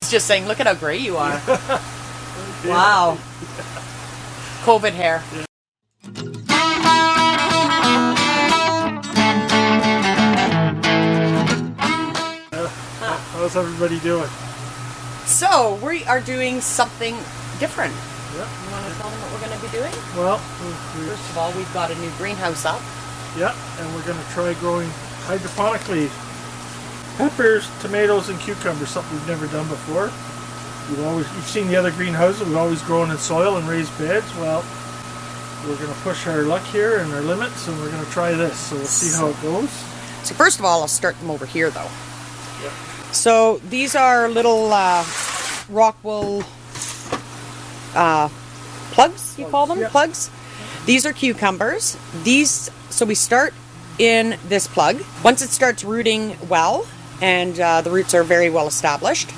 He's just saying, look at how great you are. Wow. COVID hair. How's everybody doing? So, we are doing something different. Yeah. You want to tell them what we're going to be doing? Well, first of all, we've got a new greenhouse up. Yeah, and we're going to try growing hydroponically peppers, tomatoes, and cucumbers, something we've never done before. You've seen the other greenhouses, we've always grown in soil and raised beds. Well, we're going to push our luck here and our limits, and we're going to try this, so we'll see how it goes. So first of all, I'll start them over here, though. Yep. So these are little rock wool plugs, you call them? Yep. Plugs. These are cucumbers. So we start in this plug. Once it starts rooting well, and the roots are very well established,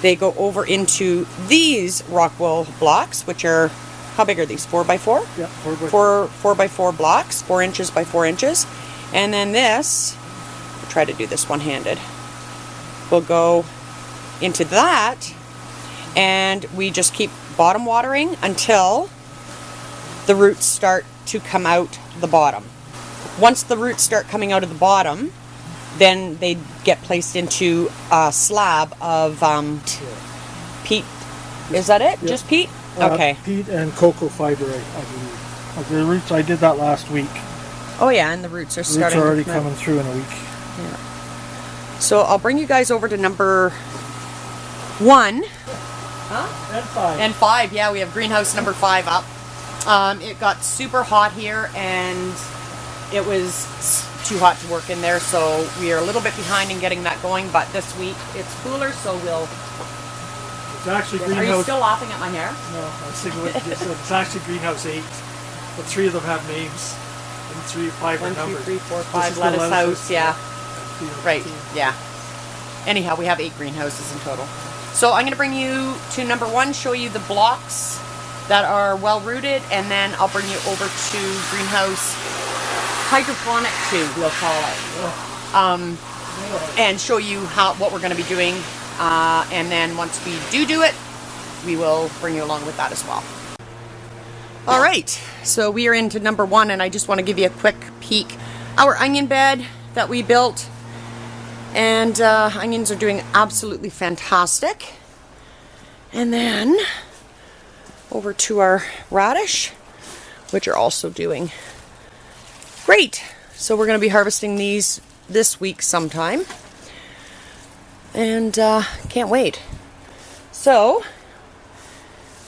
they go over into these rock wool blocks, which are, how big are these? 4x4? Yeah, 4x4. 4x4 blocks, 4 inches by 4 inches. And then this, I'll try to do this one-handed, will go into that, and we just keep bottom watering until the roots start to come out the bottom. Once the roots start coming out of the bottom, then they get placed into a slab of peat. Is that it? Yep. Just peat? Okay. Peat and cocoa fiber, I believe. Okay, the roots, I did that last week. Oh yeah, and the roots are starting. Roots are already to come coming through in a week. Yeah. So I'll bring you guys over to number 1. Huh? And 5. And 5, yeah, we have greenhouse number 5 up. It got super hot here, and it was too hot to work in there, so we are a little bit behind in getting that going, but this week it's cooler, so we'll... It's actually Are you still laughing at my hair? No, I was thinking it's actually greenhouse 8, but 3 of them have names, and 5 are 1, 2, numbered. 3, 4, This 5, is the lettuce house, yeah. Right, 15. yeah. Anyhow, we have 8 greenhouses in total. So I'm going to bring you to number 1, show you the blocks that are well rooted, and then I'll bring you over to greenhouse hydroponic 2, we'll call it, and show you what we're going to be doing, and then once we do it, we will bring you along with that as well. All right, so we are into number 1, and I just want to give you a quick peek. Our onion bed that we built, and onions are doing absolutely fantastic. And then over to our radish, which are also doing great. So we're going to be harvesting these this week sometime, and can't wait. So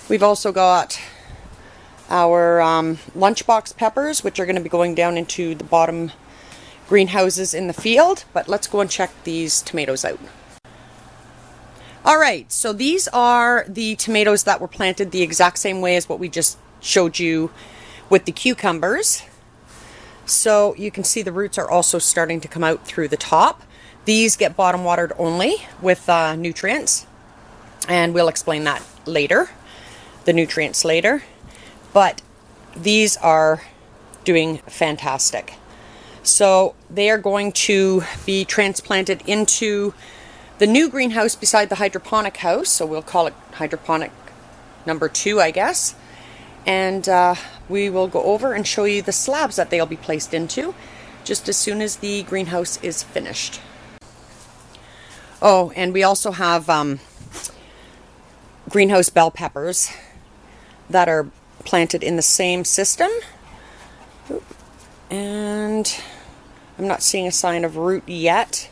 we've also got our lunchbox peppers, which are going to be going down into the bottom greenhouses in the field, but let's go and check these tomatoes out. Alright, so these are the tomatoes that were planted the exact same way as what we just showed you with the cucumbers. So you can see the roots are also starting to come out through the top. These get bottom watered only with nutrients, and we'll explain that later, the nutrients later, but these are doing fantastic. So they are going to be transplanted into the new greenhouse beside the hydroponic house. So we'll call it hydroponic number 2, I guess. And we will go over and show you the slabs that they'll be placed into just as soon as the greenhouse is finished. Oh, and we also have greenhouse bell peppers that are planted in the same system. And I'm not seeing a sign of root yet,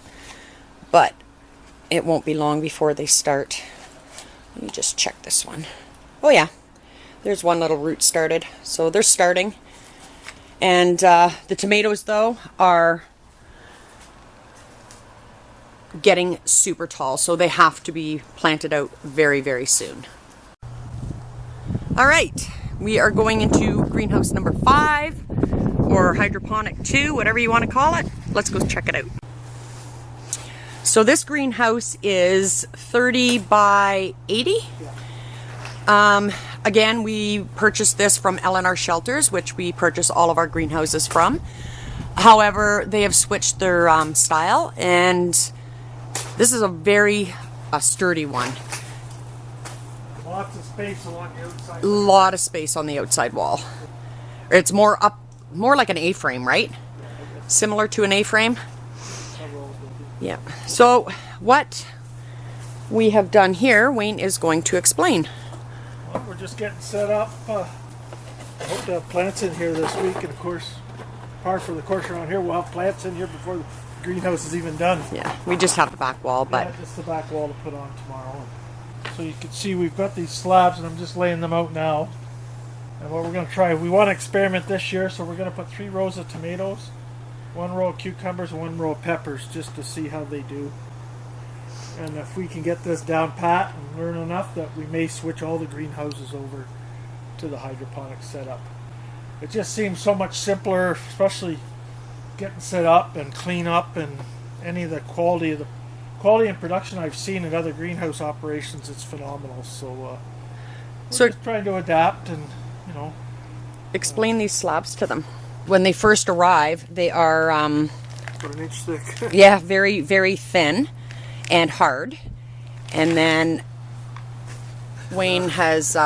but it won't be long before they start. Let me just check this one. Oh yeah, there's one little root started. So they're starting. And the tomatoes, though, are getting super tall, so they have to be planted out very, very soon. All right, we are going into greenhouse number 5, or hydroponic 2, whatever you want to call it. Let's go check it out. So this greenhouse is 30 by 80. Again, we purchased this from A.M.A Shelters, which we purchase all of our greenhouses from. However, they have switched their style, and this is a very sturdy one. Lots of space along the outside. A lot of space on the outside wall. It's more like an A-frame, right? Similar to an A-frame. Yeah. So what we have done here, Wayne is going to explain. Well, we're just getting set up. I hope to have plants in here this week, and of course, par for the course around here, we'll have plants in here before the greenhouse is even done. Yeah, we just have the back wall, but yeah, just the back wall to put on tomorrow. So you can see we've got these slabs, and I'm just laying them out now. And what we're going to try, we want to experiment this year, so we're going to put 3 rows of tomatoes, 1 row of cucumbers, and 1 row of peppers, just to see how they do. And if we can get this down pat and learn enough, that we may switch all the greenhouses over to the hydroponic setup. It just seems so much simpler, especially getting set up and clean up, and any of the quality and production I've seen in other greenhouse operations, it's phenomenal. So we're just trying to adapt and, you know. Explain these slabs to them. When they first arrive, they are about an inch thick. yeah, very, very thin and hard. And then Wayne has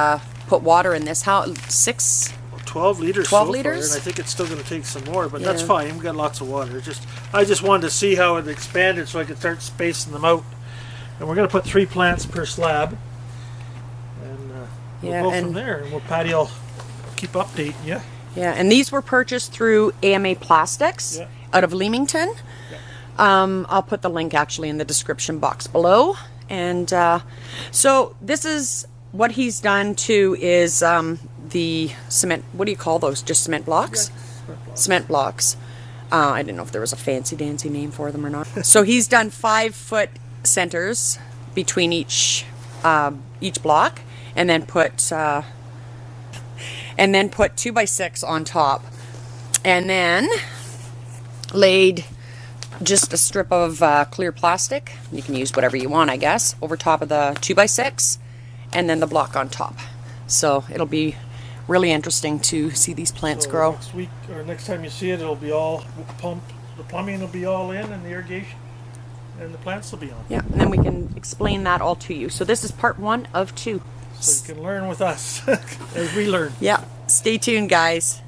put water in this. How 12 liters. 12 so liters? Far, and I think it's still going to take some more, but that's fine. We've got lots of water. I just wanted to see how it expanded so I could start spacing them out. And we're going to put 3 plants per slab, and we'll go from there. And Patty will keep updating you. Yeah, and these were purchased through A.M.A. Plastics out of Leamington. I'll put the link actually in the description box below. And so this is what he's done too, is the cement, what do you call those? Just cement blocks? Yeah, cement blocks. I didn't know if there was a fancy dancy name for them or not. So he's done 5-foot centers between each block, and then put 2x6 on top, and then laid just a strip of clear plastic. You can use whatever you want, I guess, over top of the 2x6, and then the block on top. So it'll be really interesting to see these plants grow. Next week, or next time you see it, it'll be all pumped. The plumbing will be all in, and the irrigation, and the plants will be on. Yeah, and then we can explain that all to you. So this is part 1 of 2. So you can learn with us as we learn. Yeah, stay tuned, guys.